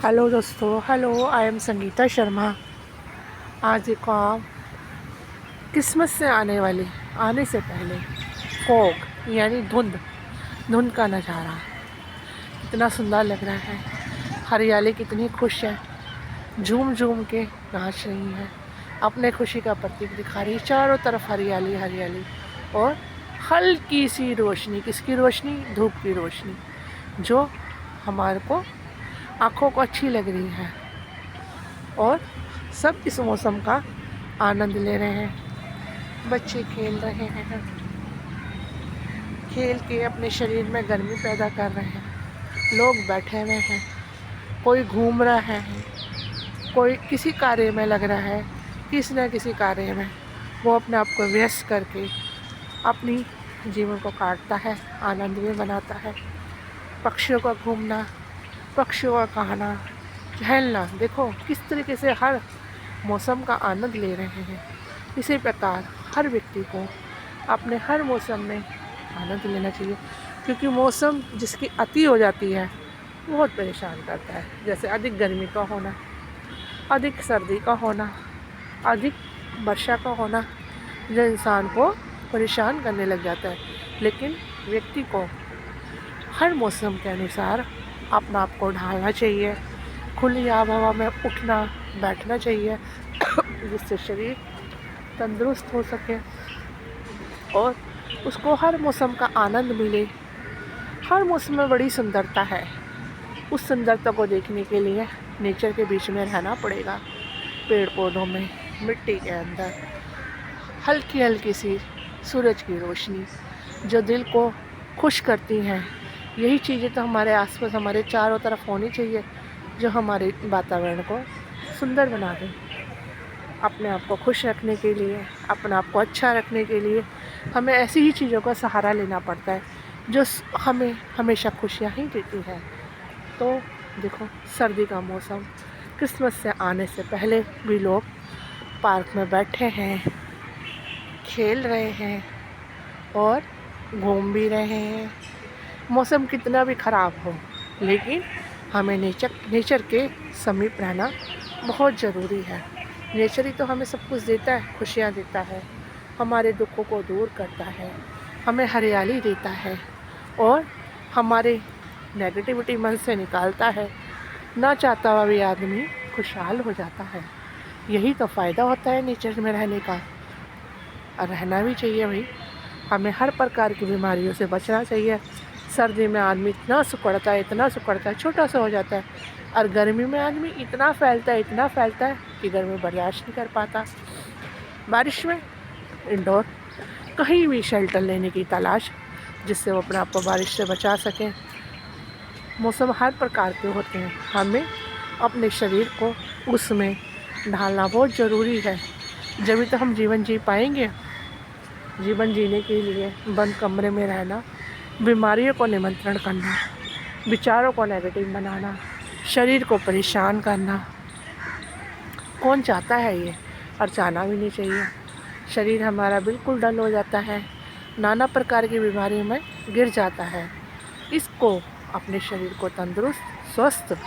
Hello दोस्तों, hello, I am Sangeeta Sharma. आज एक क्रिसमस से आने से पहले फॉग यानी धुंध धुंध का नज़ारा कितना सुंदर लग रहा है। हरियाली कितनी खुश है, झूम झूम के नाच रही है, अपने खुशी का प्रतीक दिखा रही है। चारों तरफ हरियाली हरियाली और हल्की सी रोशनी। किसकी रोशनी? धूप की रोशनी, जो हमारे को आँखों को अच्छी लग रही है। और सब इस मौसम का आनंद ले रहे हैं। बच्चे खेल रहे हैं, खेल के अपने शरीर में गर्मी पैदा कर रहे हैं। लोग बैठे हुए हैं, कोई घूम रहा है, कोई किसी कार्य में लग रहा है। किसी न किसी कार्य में वो अपने आप को व्यस्त करके अपनी जीवन को काटता है, आनंद में बनाता है। पक्षियों का घूमना, पक्षियों का कहना, टहलना, देखो किस तरीके से हर मौसम का आनंद ले रहे हैं। इसी प्रकार हर व्यक्ति को अपने हर मौसम में आनंद लेना चाहिए, क्योंकि मौसम जिसकी अति हो जाती है बहुत परेशान करता है। जैसे अधिक गर्मी का होना, अधिक सर्दी का होना, अधिक वर्षा का होना, जो इंसान को परेशान करने लग जाता है। लेकिन व्यक्ति को हर मौसम के अनुसार अपना आप को ढालना चाहिए, खुली आबहवा में उठना बैठना चाहिए, जिससे शरीर तंदुरुस्त हो सके और उसको हर मौसम का आनंद मिले। हर मौसम में बड़ी सुंदरता है। उस सुंदरता को देखने के लिए नेचर के बीच में रहना पड़ेगा। पेड़ पौधों में, मिट्टी के अंदर हल्की हल्की सी सूरज की रोशनी जो दिल को खुश करती हैं। यही चीज़ें तो हमारे आसपास, हमारे चारों तरफ होनी चाहिए, जो हमारे वातावरण को सुंदर बना दें। अपने आप को खुश रखने के लिए, अपने आप को अच्छा रखने के लिए हमें ऐसी ही चीज़ों का सहारा लेना पड़ता है, जो हमें हमेशा खुशियाँ ही देती है। तो देखो, सर्दी का मौसम, क्रिसमस से आने से पहले भी लोग पार्क में बैठे हैं, खेल रहे हैं और घूम भी रहे हैं। मौसम कितना भी ख़राब हो, लेकिन हमें नेचर के समीप रहना बहुत ज़रूरी है। नेचर ही तो हमें सब कुछ देता है, खुशियाँ देता है, हमारे दुखों को दूर करता है, हमें हरियाली देता है और हमारे नेगेटिविटी मन से निकालता है। ना चाहता हुआ भी आदमी खुशहाल हो जाता है। यही तो फ़ायदा होता है नेचर में रहने का, और रहना भी चाहिए भाई। हमें हर प्रकार की बीमारियों से बचना चाहिए। सर्दी में आदमी इतना सिकुड़ता है, छोटा सा हो जाता है, और गर्मी में आदमी इतना फैलता है कि गर्मी बर्दाश्त नहीं कर पाता। बारिश में इंडोर कहीं भी शेल्टर लेने की तलाश, जिससे वो अपने आप को बारिश से बचा सकें। मौसम हर प्रकार के होते हैं, हमें अपने शरीर को उसमें ढालना बहुत ज़रूरी है। जभी तो हम जीवन जी पाएंगे। जीवन जीने के लिए बंद कमरे में रहना, बीमारियों को निमंत्रण करना, विचारों को नेगेटिव बनाना, शरीर को परेशान करना, कौन चाहता है ये? और चाहना भी नहीं चाहिए। शरीर हमारा बिल्कुल डल हो जाता है, नाना प्रकार की बीमारियों में गिर जाता है। इसको, अपने शरीर को तंदुरुस्त, स्वस्थ,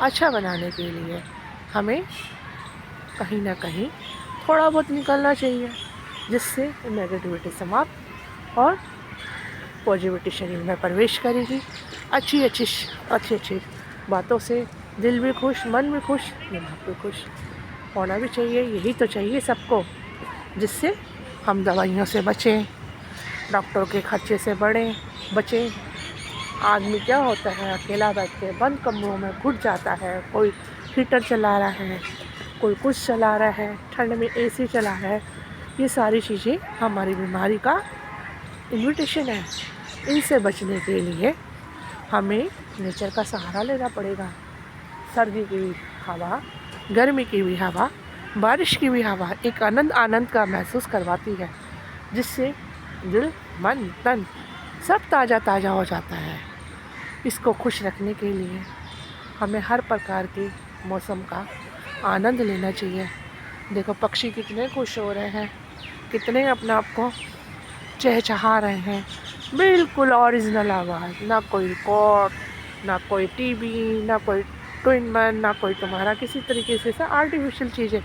अच्छा बनाने के लिए हमें कहीं ना कहीं थोड़ा बहुत निकलना चाहिए, जिससे नेगेटिविटी समाप्त और पॉजिटिविटी शरीर में प्रवेश करेगी। अच्छी बातों से दिल भी खुश, मन भी खुश, दिमाग भी खुश होना भी चाहिए। यही तो चाहिए सबको, जिससे हम दवाइयों से बचें, डॉक्टरों के खर्चे से बचें। आदमी क्या होता है, अकेला बैठ के बंद कमरों में घुट जाता है। कोई हीटर चला रहा है, कोई कुछ चला रहा है, ठंड में एसी चला है। ये सारी चीज़ें हमारी बीमारी का इन्विटेशन है। इनसे बचने के लिए हमें नेचर का सहारा लेना पड़ेगा। सर्दी की भी हवा, गर्मी की भी हवा, बारिश की भी हवा एक आनंद का महसूस करवाती है, जिससे दिल, मन, तन सब ताज़ा हो जाता है। इसको खुश रखने के लिए हमें हर प्रकार के मौसम का आनंद लेना चाहिए। देखो, पक्षी कितने खुश हो रहे हैं, कितने अपने आप को चहचहा रहे हैं। बिल्कुल ओरिजिनल आवाज़, ना कोई रिकॉर्ड, ना कोई टीवी, ना कोई ट्विन बर्ड, ना कोई तुम्हारा किसी तरीके से आर्टिफिशियल चीज़ें।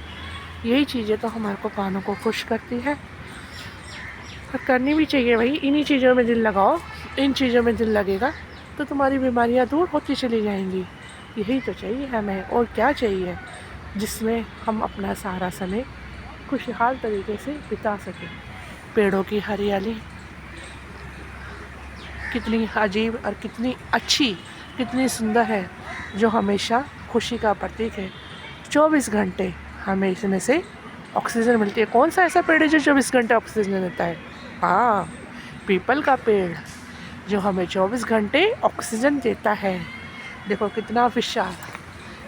यही चीज़ें तो हमारे को कानों को खुश करती है और करनी भी चाहिए भाई। इन्हीं चीज़ों में दिल लगाओ, इन चीज़ों में दिल लगेगा तो तुम्हारी बीमारियां दूर होती चली जाएंगी। यही तो चाहिए हमें, और क्या चाहिए, जिसमें हम अपना सारा समय खुशहाल तरीके से बिता सकें। पेड़ों की हरियाली कितनी अजीब और कितनी अच्छी, कितनी सुंदर है, जो हमेशा खुशी का प्रतीक है। 24 घंटे हमें इसमें से ऑक्सीजन मिलती है। कौन सा ऐसा पेड़ है जो 24 घंटे ऑक्सीजन देता है? हाँ, पीपल का पेड़, जो हमें 24 घंटे ऑक्सीजन देता है। देखो कितना विशाल,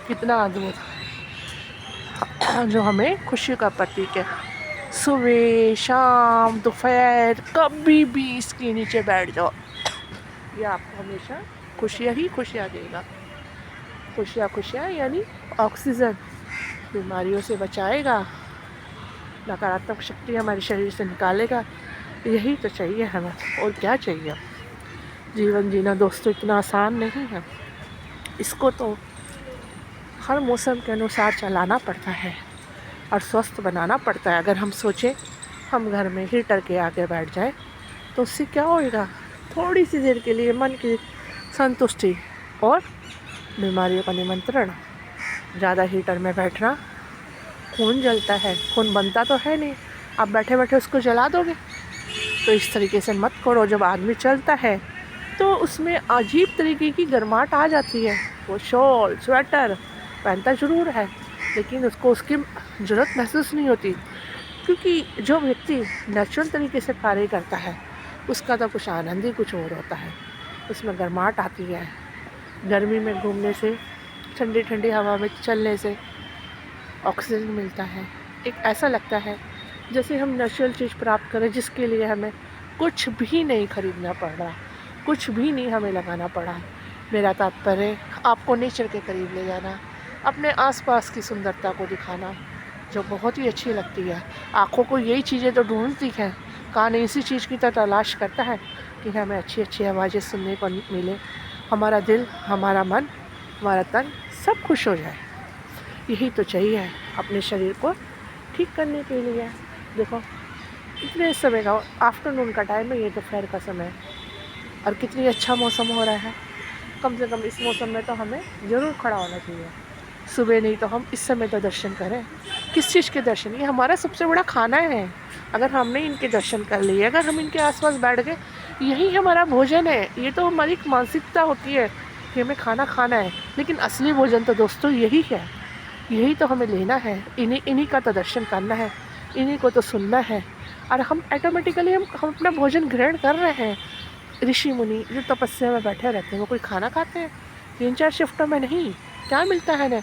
कितना अद्भुत, जो हमें खुशी का प्रतीक है। सुबह शाम दोपहर कभी भी इसके नीचे बैठ जाओ, ये आपको हमेशा खुशियाँ ही खुशियाँ देगा। खुशियाँ खुशियाँ यानी ऑक्सीजन, बीमारियों से बचाएगा, नकारात्मक शक्ति हमारे शरीर से निकालेगा। यही तो चाहिए हमें, और क्या चाहिए। जीवन जीना दोस्तों इतना आसान नहीं है, इसको तो हर मौसम के अनुसार चलाना पड़ता है और स्वस्थ बनाना पड़ता है। अगर हम सोचें हम घर में हीटर के आगे बैठ जाए तो उससे क्या होएगा? थोड़ी सी देर के लिए मन की संतुष्टि और बीमारियों का निमंत्रण। ज़्यादा हीटर में बैठना, खून जलता है, खून बनता तो है नहीं, आप बैठे बैठे उसको जला दोगे। तो इस तरीके से मत करो। जब आदमी चलता है तो उसमें अजीब तरीके की गर्माहट आ जाती है। वो शॉल स्वेटर पहनता ज़रूर है, लेकिन उसको उसकी ज़रूरत महसूस नहीं होती, क्योंकि जो व्यक्ति नेचुरल तरीके से कार्य करता है उसका तो कुछ आनंद ही कुछ और होता है। उसमें गर्माहट आती है। गर्मी में घूमने से, ठंडी ठंडी हवा में चलने से ऑक्सीजन मिलता है। एक ऐसा लगता है जैसे हम नेचुरल चीज़ प्राप्त करें, जिसके लिए हमें कुछ भी नहीं खरीदना पड़ रहा, कुछ भी नहीं हमें लगाना पड़ा। मेरा तात्पर्य आपको नेचर के करीब ले जाना, अपने आसपास की सुंदरता को दिखाना, जो बहुत ही अच्छी लगती है। आँखों को यही चीज़ें तो ढूंढती हैं, कान इसी चीज़ की तो तलाश करता है कि हमें अच्छी अच्छी आवाज़ें सुनने को मिले, हमारा दिल, हमारा मन, हमारा तन सब खुश हो जाए। यही तो चाहिए अपने शरीर को ठीक करने के लिए। देखो इतने समय का आफ्टरनून का टाइम है, ये दोपहर का समय है, और कितनी अच्छा मौसम हो रहा है। कम से कम इस मौसम में तो हमें ज़रूर खड़ा होना चाहिए। सुबह नहीं तो हम इस समय तो दर्शन करें। किस चीज़ के दर्शन? ये हमारा सबसे बड़ा खाना है। अगर हमने इनके दर्शन कर लिए, अगर हम इनके आसपास बैठ गए, यही हमारा भोजन है। ये तो हमारी एक मानसिकता होती है कि हमें खाना खाना है, लेकिन असली भोजन तो दोस्तों यही है। यही तो हमें लेना है, इन्हीं का तो दर्शन करना है, इन्हीं को तो सुनना है, और हम ऑटोमेटिकली हम अपना भोजन ग्रहण कर रहे हैं। ऋषि मुनि जो तपस्या में बैठे रहते हैं, वो कोई खाना खाते हैं? 3-4 शिफ्टों में नहीं। क्या मिलता है ना?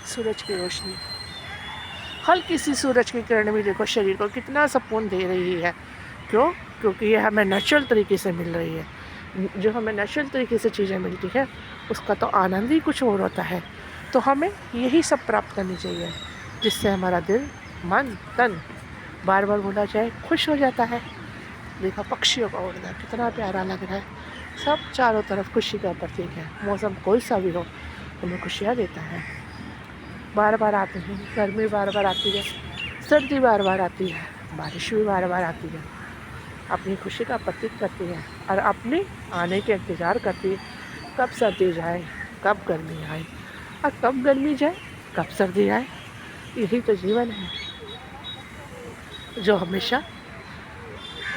सूरज की रोशनी, हल्की सी सूरज की किरण भी देखो शरीर को कितना सुकून दे रही है। क्यों? क्योंकि ये हमें नेचुरल तरीके से मिल रही है। जो हमें नेचुरल तरीके से चीज़ें मिलती है उसका तो आनंद ही कुछ और होता है। तो हमें यही सब प्राप्त करनी चाहिए, जिससे हमारा दिल, मन, तन बार बार बोला जाए खुश हो जाता है। देखो पक्षियों का उड़ना कितना प्यारा लग रहा है। सब चारों तरफ खुशी का प्रतीक है। मौसम कोई सा भी हो, हमें खुशियाँ देता है। बार बार आते हैं, गर्मी बार बार आती है, सर्दी बार बार आती है, बारिश भी बार बार आती है। अपनी खुशी का प्रतीक करती है और अपने आने के इंतज़ार करती है। कब सर्दी जाए, कब गर्मी आए, और कब गर्मी जाए, कब सर्दी आए। यही तो जीवन है, जो हमेशा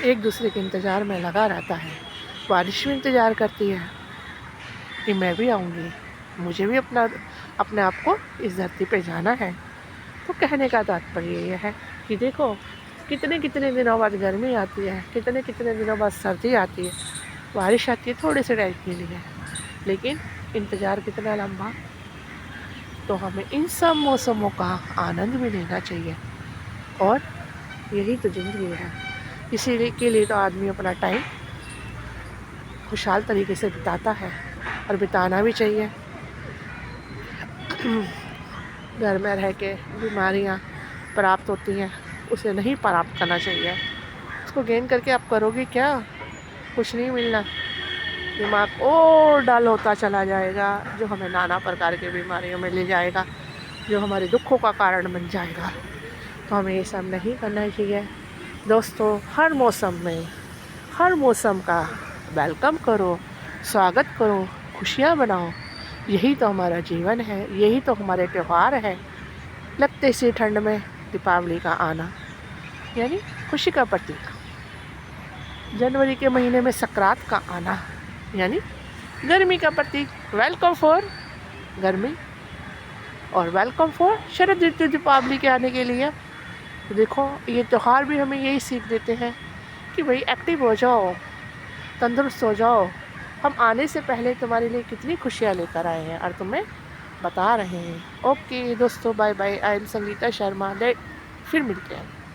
एक दूसरे के इंतज़ार में लगा रहता है। बारिश भी इंतज़ार करती है कि मैं भी आऊँगी, मुझे भी अपने आप को इस धरती पे जाना है। तो कहने का तात्पर्य ये है कि देखो कितने कितने दिनों बाद गर्मी आती है, कितने कितने दिनों बाद सर्दी आती है, बारिश आती है थोड़े से टाइम के लिए, लेकिन इंतज़ार कितना लंबा। तो हमें इन सब मौसमों का आनंद भी लेना चाहिए, और यही तो ज़िंदगी है। इसीलिए के लिए तो आदमी अपना टाइम खुशहाल तरीके से बिताता है, और बिताना भी चाहिए। घर में रह के बीमारियाँ प्राप्त होती हैं, उसे नहीं प्राप्त करना चाहिए। उसको गेन करके आप करोगे क्या? कुछ नहीं मिलना। दिमाग और डल होता चला जाएगा, जो हमें नाना प्रकार की बीमारियों में ले जाएगा, जो हमारे दुखों का कारण बन जाएगा। तो हमें ये सब नहीं करना चाहिए। दोस्तों, हर मौसम का वेलकम करो, स्वागत करो, खुशियाँ मनाओ। यही तो हमारा जीवन है, यही तो हमारे त्यौहार है। लगते सी ठंड में दीपावली का आना यानी खुशी का प्रतीक। जनवरी के महीने में सक्रांत का आना यानी गर्मी का प्रतीक। वेलकम फॉर गर्मी और वेलकम फॉर शरद ऋतु दीपावली के आने के लिए। तो देखो, ये त्यौहार भी हमें यही सीख देते हैं कि भाई एक्टिव हो जाओ, तंदुरुस्त हो जाओ। हम आने से पहले तुम्हारे लिए कितनी खुशियाँ लेकर आए हैं और तुम्हें बता रहे हैं। ओके दोस्तों, bye bye. I am Sangeeta Sharma. फिर मिलते हैं।